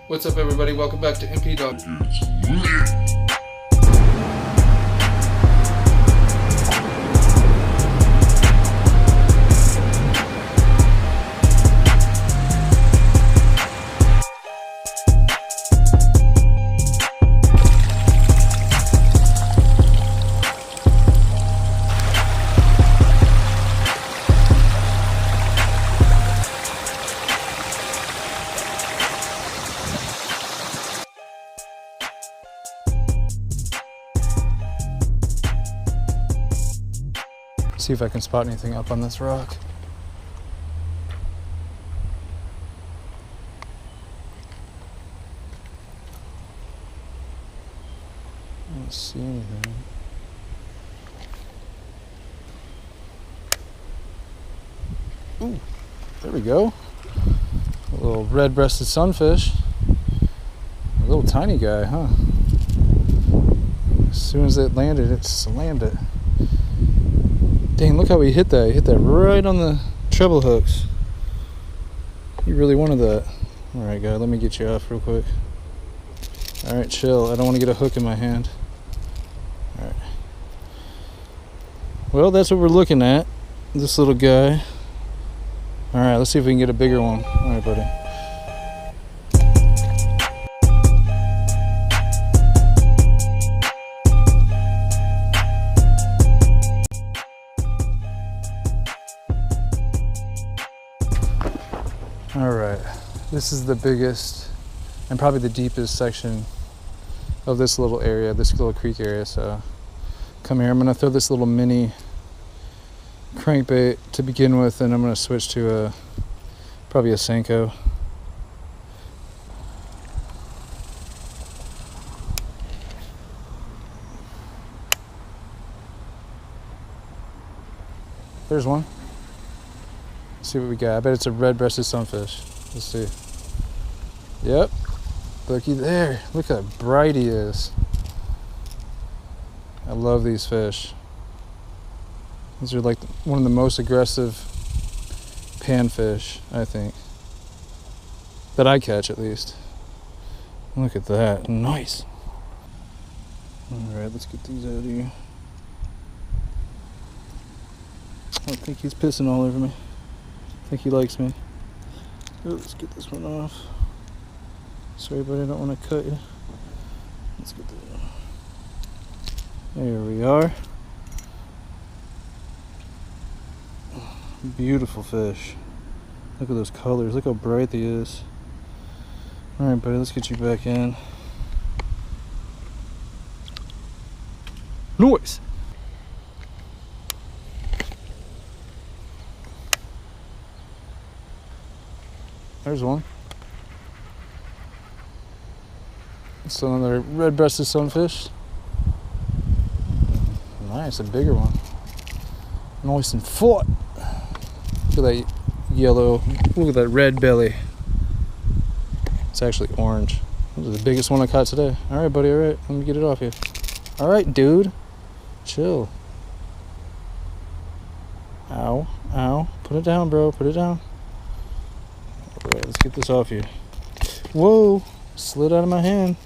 What's up, everybody? Welcome back to MP Dog. See if I can spot anything up on this rock. I don't see anything. Ooh, there we go. A little red breasted sunfish. A little tiny guy, huh? As soon as it landed, it slammed it. Dang, look how he hit that. He hit that right on the treble hooks. He really wanted that. Alright, guy, let me get you off real quick. Alright, chill. I don't want to get a hook in my hand. Alright. Well, that's what we're looking at. This little guy. Alright, let's see if we can get a bigger one. Alright, buddy. Alright, this is the biggest and probably the deepest section of this little area, this little creek area. So come here, I'm going to throw this little mini crankbait to begin with, and I'm going to switch to probably a Senko. There's one. See what we got. I bet it's a red breasted sunfish. Let's see. Yep. Looky there. Look how bright he is. I love these fish. These are like one of the most aggressive panfish, I think. That I catch, at least. Look at that. Nice. Alright, let's get these out of here. I don't think he's pissing all over me. I think he likes me. Oh, let's get this one off. Sorry, buddy, I don't want to cut you. Let's get that. There we are. Beautiful fish. Look at those colors. Look how bright he is. Alright, buddy, let's get you back in. NOICE! There's one. It's another red breasted sunfish. Nice, a bigger one. Nice and fought. Look at that yellow. Look at that red belly. It's actually orange. This is the biggest one I caught today. Alright, buddy, alright. Let me get it off you. Alright, dude. Chill. Ow. Ow. Put it down, bro. Put it down. Alright, let's get this off you. Whoa! Slid out of my hand.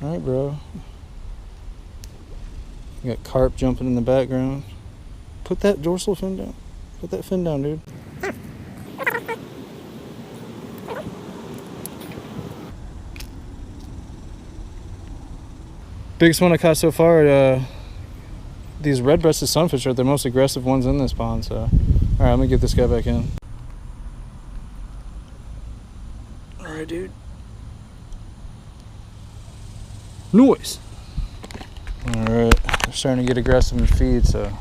Alright, bro. You got carp jumping in the background. Put that dorsal fin down. Put that fin down, dude. Biggest one I caught so far. These red breasted sunfish are the most aggressive ones in this pond. So, alright, I'm gonna get this guy back in. Alright, dude. NOICE! Alright, they're starting to get aggressive in feed, so.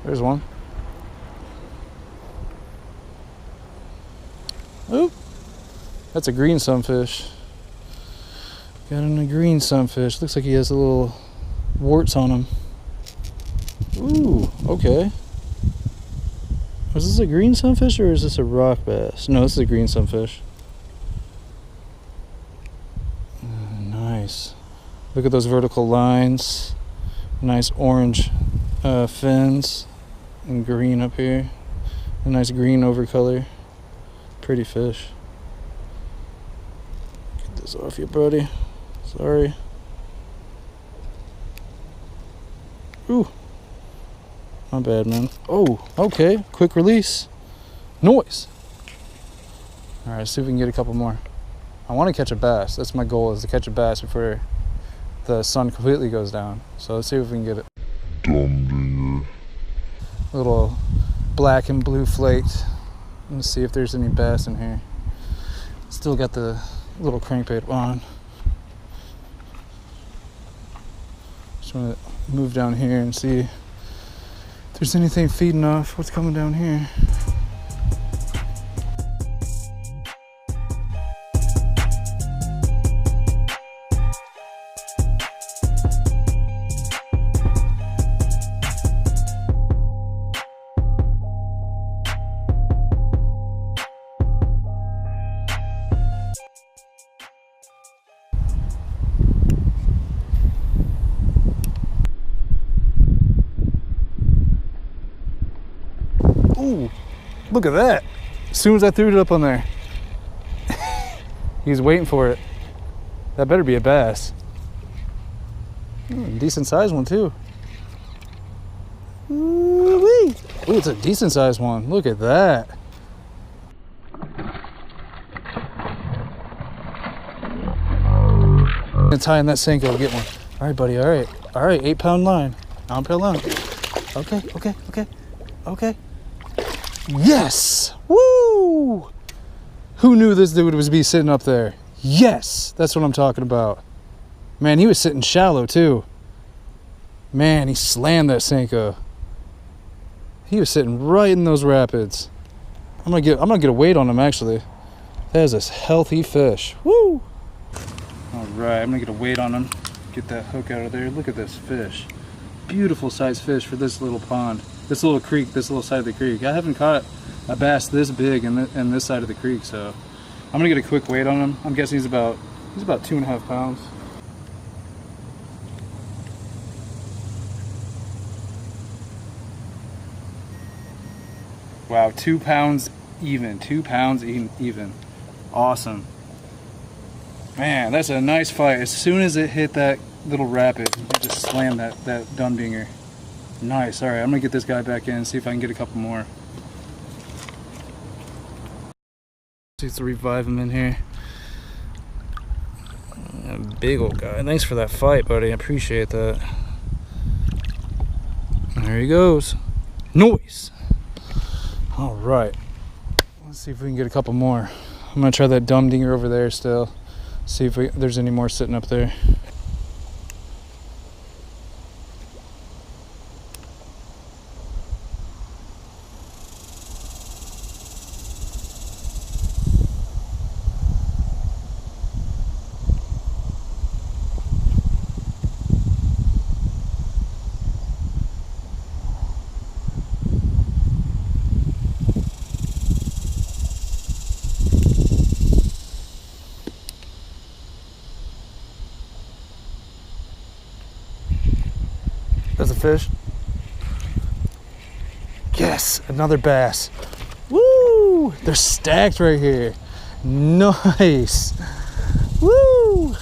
There's one. Oop! That's a green sunfish. Got him a green sunfish. Looks like he has a little warts on him. Ooh, okay. Was this a green sunfish or is this a rock bass? No, this is a green sunfish. Nice. Look at those vertical lines. Nice orange fins and green up here. A nice green overcolor. Pretty fish. Get this off you, buddy. Sorry. Ooh. Not bad, man. Oh, okay. Quick release. NOICE. Alright, see if we can get a couple more. I want to catch a bass. That's my goal, is to catch a bass before the sun completely goes down. So let's see if we can get it. Little black and blue flaked. Let's see if there's any bass in here. Still got the little crankbait on. Just want to move down here and see if there's anything feeding off what's coming down here. Ooh, look at that. As soon as I threw it up on there, he's waiting for it. That better be a bass. Decent sized one too. Ooh, it's a decent sized one. Look at that. I'm gonna tie in that Senko, get one. All right, buddy, all right. All right, 8-pound line, 9-pound line. Okay. Yes! Woo! Who knew this dude was be sitting up there? Yes! That's what I'm talking about. Man, he was sitting shallow too. Man, he slammed that Senko. He was sitting right in those rapids. I'm gonna get a weight on him actually. That is a healthy fish. Woo! Alright, I'm gonna get a weight on him. Get that hook out of there. Look at this fish. Beautiful sized fish for this little pond. This little creek, this little side of the creek. I haven't caught a bass this big in this side of the creek, so I'm gonna get a quick weight on him. I'm guessing he's about 2.5 pounds. Wow, 2 pounds even. 2 pounds even. Awesome. Man, that's a nice fight. As soon as it hit that little rapid, it just slammed that dumdinger. Nice. All right, I'm gonna get this guy back in and see if I can get a couple more. Let's revive him in here. Big old guy. Thanks for that fight, buddy. I appreciate that. There he goes. NOICE. All right. Let's see if we can get a couple more. I'm gonna try that dumdinger over there still. See if there's any more sitting up there. That's a fish. Yes, another bass. Woo! They're stacked right here. Nice. Woo!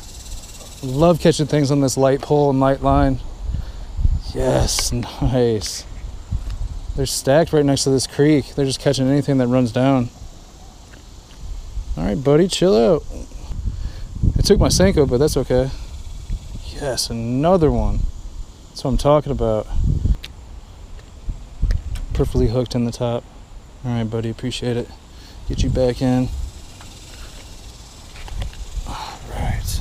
Love catching things on this light pole and light line. Yes, nice. They're stacked right next to this creek. They're just catching anything that runs down. All right, buddy, chill out. It took my Senko, but that's okay. Yes, another one. That's what I'm talking about. Perfectly hooked in the top. All right, buddy, appreciate it. Get you back in. All right.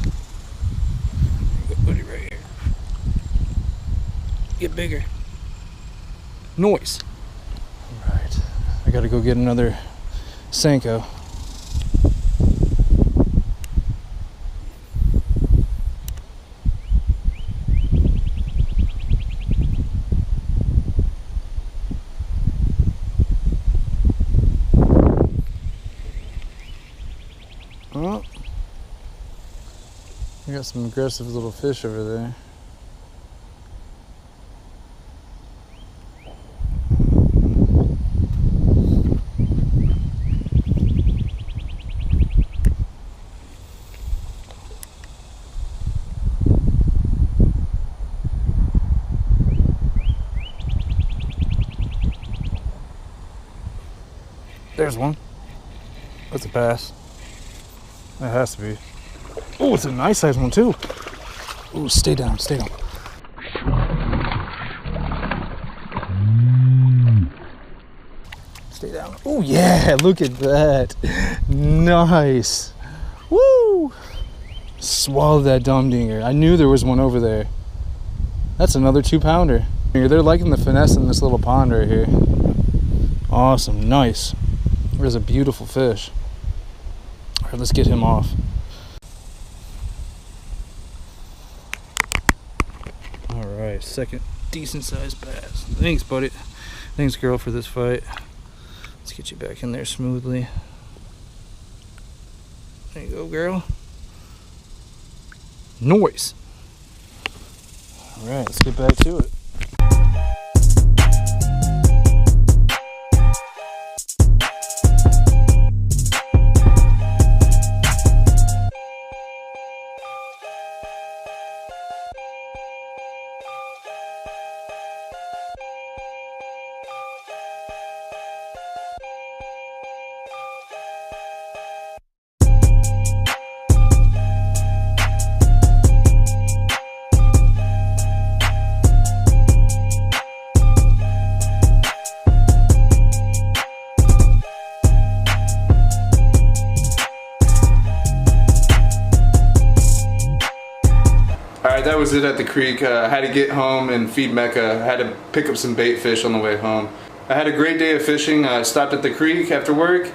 Good buddy right here. Get bigger. NOICE. All right. I gotta go get another Senko. Oh, we got some aggressive little fish over there. There's one. That's a bass. That has to be. Oh, it's a nice size one too. Oh, stay down, stay down. Stay down. Oh yeah, look at that. Nice. Woo! Swallowed that dumb dinger. I knew there was one over there. That's another 2-pounder. They're liking the finesse in this little pond right here. Awesome, nice. There's a beautiful fish. All right, let's get him off. All right, second decent sized bass. Thanks, buddy. Thanks, girl, for this fight. Let's get you back in there smoothly. There you go, girl. NOICE. All right, let's get back to it. Alright, that was it at the creek. I had to get home and feed Mecca. I had to pick up some bait fish on the way home. I had a great day of fishing. I stopped at the creek after work,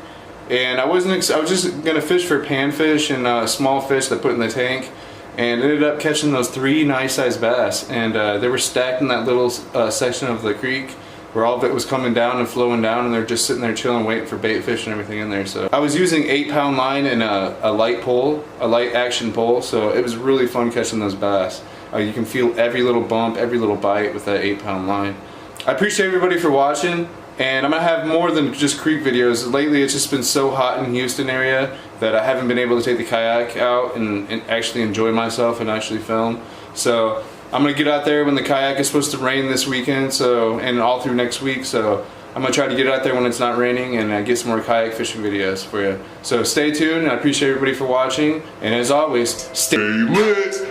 and I was just gonna fish for panfish and small fish that I put in the tank, and ended up catching those 3 nice sized bass. And they were stacked in that little section of the creek where all of it was coming down and flowing down, and they're just sitting there chilling, waiting for bait fish and everything in there. So I was using 8-pound line and a light pole, a light action pole, so it was really fun catching those bass. You can feel every little bump, every little bite with that 8-pound line. I appreciate everybody for watching, and I'm gonna have more than just creek videos. Lately it's just been so hot in Houston area that I haven't been able to take the kayak out and actually enjoy myself and actually film. So I'm gonna get out there when the kayak is supposed to rain this weekend, and all through next week. So I'm gonna try to get out there when it's not raining and get some more kayak fishing videos for you. So stay tuned. I appreciate everybody for watching, and as always, stay lit.